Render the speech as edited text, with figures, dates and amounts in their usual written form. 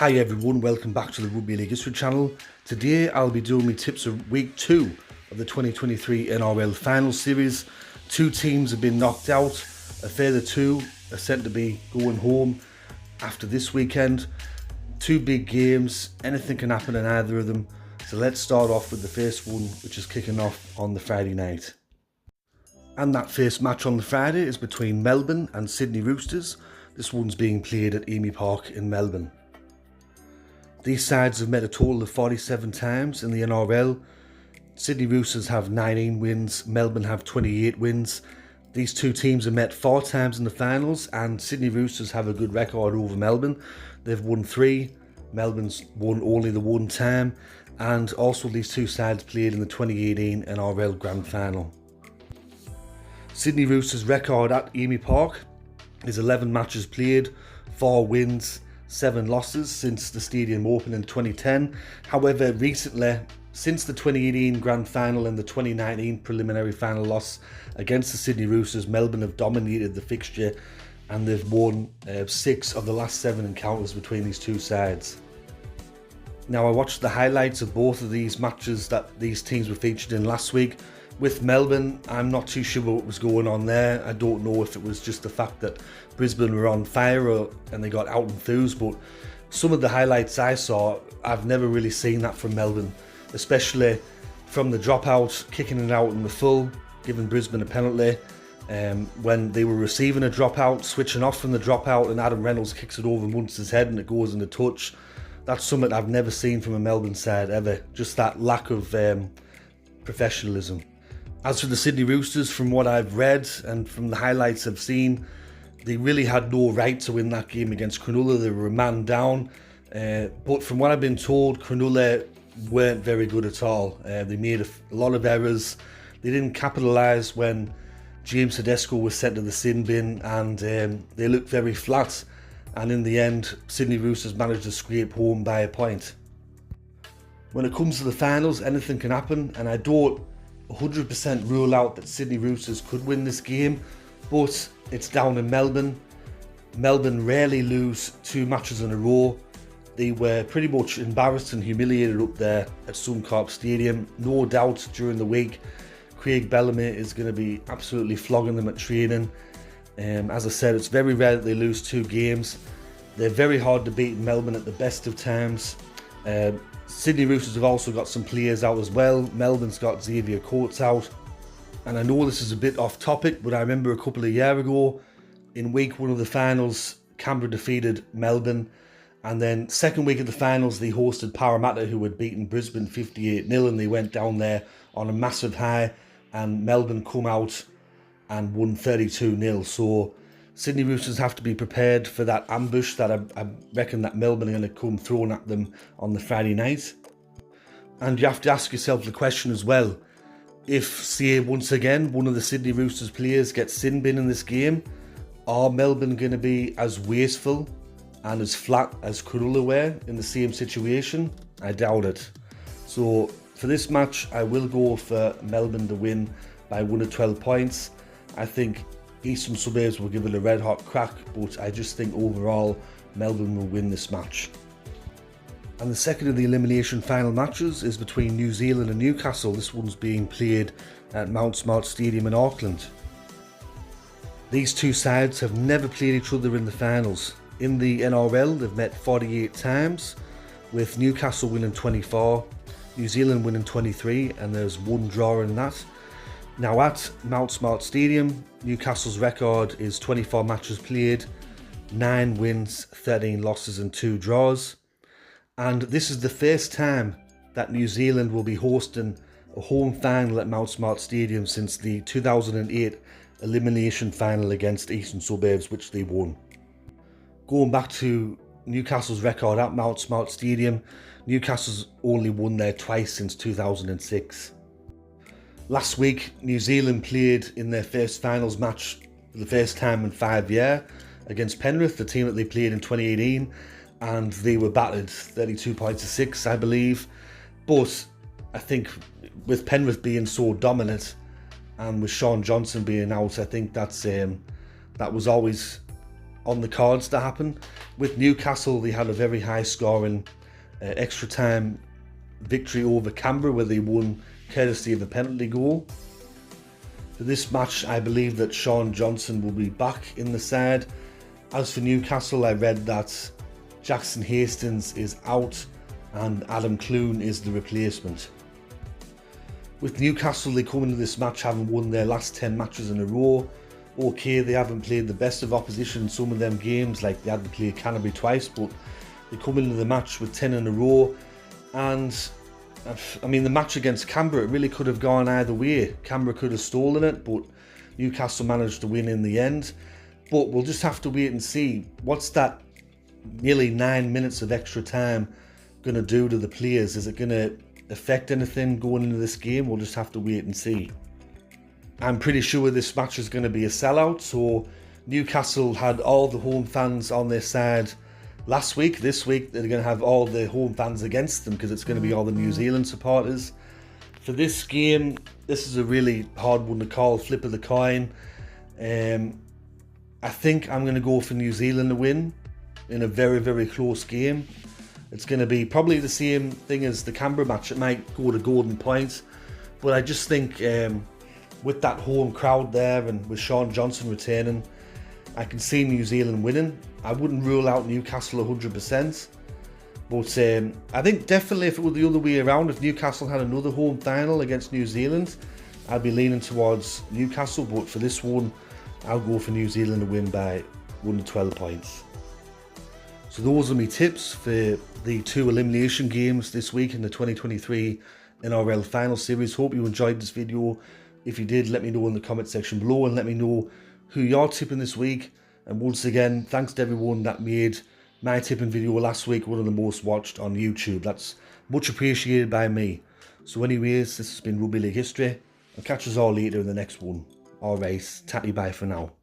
Hi everyone, welcome back to the Rugby League History channel. Today I'll be doing my tips of week 2 of the 2023 NRL Finals Series. 2 teams have been knocked out, a further 2 are said to be going home after this weekend. 2 big games, anything can happen in either of them. So let's start off with the first one, which is kicking off on the Friday night. And that first match on the Friday is between Melbourne and Sydney Roosters. This one's being played at Amy Park in Melbourne. These sides have met a total of 47 times in the NRL. Sydney Roosters have 19 wins, Melbourne have 28 wins. These 2 teams have met 4 times in the finals, and Sydney Roosters have a good record over Melbourne. They've won 3, Melbourne's won only the 1 time, and also these 2 sides played in the 2018 NRL Grand Final. Sydney Roosters' record at Amy Park is 11 matches played, 4 wins, 7 losses since the stadium opened in 2010. However, recently, since the 2018 Grand Final and the 2019 preliminary final loss against the Sydney Roosters, Melbourne have dominated the fixture and they've won 6 of the last 7 encounters between these 2 sides. Now, I watched the highlights of both of these matches that these teams were featured in last week. With Melbourne, I'm not too sure what was going on there. I don't know if it was just the fact that Brisbane were on fire and they got out enthused, but some of the highlights I saw, I've never really seen that from Melbourne, especially from the dropout, kicking it out in the full, giving Brisbane a penalty, when they were receiving a dropout, switching off from the dropout, and Adam Reynolds kicks it over Munster's head and it goes into touch. That's something I've never seen from a Melbourne side ever, just that lack of professionalism. As for the Sydney Roosters, from what I've read and from the highlights I've seen, they really had no right to win that game against Cronulla. They were a man down. But from what I've been told, Cronulla weren't very good at all. They made a lot of errors. They didn't capitalise when James Tedesco was sent to the sin bin, and they looked very flat. And in the end, Sydney Roosters managed to scrape home by a point. When it comes to the finals, anything can happen, and I don't 100% rule out that Sydney Roosters could win this game, but it's down in Melbourne. Melbourne rarely lose 2 matches in a row. They were pretty much embarrassed and humiliated up there at Suncorp Stadium. No doubt during the week, Craig Bellamy is going to be absolutely flogging them at training. As I said, it's very rare that they lose 2 games. They're very hard to beat in Melbourne at the best of times. Sydney Roosters have also got some players out as well. Melbourne's got Xavier Coates out. And I know this is a bit off topic, but I remember a couple of years ago, in week 1 of the finals, Canberra defeated Melbourne. And then second week of the finals, they hosted Parramatta, who had beaten Brisbane 58-0, and they went down there on a massive high. And Melbourne come out and won 32-0. So Sydney Roosters have to be prepared for that ambush that I reckon that Melbourne are going to come throwing at them on the Friday night. And you have to ask yourself the question as well, if, say, once again, one of the Sydney Roosters players gets sin bin in this game, are Melbourne going to be as wasteful and as flat as Cronulla were in the same situation? I doubt it. So for this match, I will go for Melbourne to win by 1 of 12 points. I think Eastern Suburbs will give it a red hot crack, but I just think overall Melbourne will win this match. And the second of the elimination final matches is between New Zealand and Newcastle. This one's being played at Mount Smart Stadium in Auckland. These 2 sides have never played each other in the finals. In the NRL, they've met 48 times, with Newcastle winning 24, New Zealand winning 23, and there's 1 draw in that. Now at Mount Smart Stadium, Newcastle's record is 24 matches played, 9 wins, 13 losses and 2 draws. And this is the first time that New Zealand will be hosting a home final at Mount Smart Stadium since the 2008 elimination final against Eastern Suburbs, which they won. Going back to Newcastle's record at Mount Smart Stadium, Newcastle's only won there twice since 2006. Last week, New Zealand played in their first finals match for the first time in 5 years against Penrith, the team that they played in 2018, and they were battered 32 points to 6, I believe. But I think with Penrith being so dominant and with Sean Johnson being out, I think that was always on the cards to happen. With Newcastle, they had a very high scoring extra time victory over Canberra, where they won courtesy of a penalty goal. For this match, I believe that Sean Johnson will be back in the side. As for Newcastle, I read that Jackson Hastings is out and Adam Clune is the replacement. With Newcastle, they come into this match having won their last 10 matches in a row. Okay, they haven't played the best of opposition in some of them games, like they had to play Canterbury twice, but they come into the match with 10 in a row. And I mean, the match against Canberra, it really could have gone either way. Canberra could have stolen it, but Newcastle managed to win in the end. But we'll just have to wait and see. What's that nearly 9 minutes of extra time going to do to the players? Is it going to affect anything going into this game? We'll just have to wait and see. I'm pretty sure this match is going to be a sellout. So Newcastle had all the home fans on their side last week. This week they're going to have all the home fans against them, because it's going to be all the New Zealand supporters. For this game, this is a really hard one to call, flip of the coin. I think I'm going to go for New Zealand to win in a very, very close game. It's going to be probably the same thing as the Canberra match. It might go to golden points, but I just think with that home crowd there and with Sean Johnson returning, I can see New Zealand winning. I wouldn't rule out Newcastle 100%, but I think definitely if it were the other way around, if Newcastle had another home final against New Zealand, I'd be leaning towards Newcastle. But for this one, I'll go for New Zealand to win by 1 to 12 points. So those are my tips for the 2 elimination games this week in the 2023 NRL Finals Series. Hope you enjoyed this video. If you did, let me know in the comment section below and let me know who you're tipping this week. And once again, thanks to everyone that made my tipping video last week one of the most watched on YouTube. That's much appreciated by me. So anyways, this has been Rugby League History. I'll catch us all later in the next one. Alright, tatty bye for now.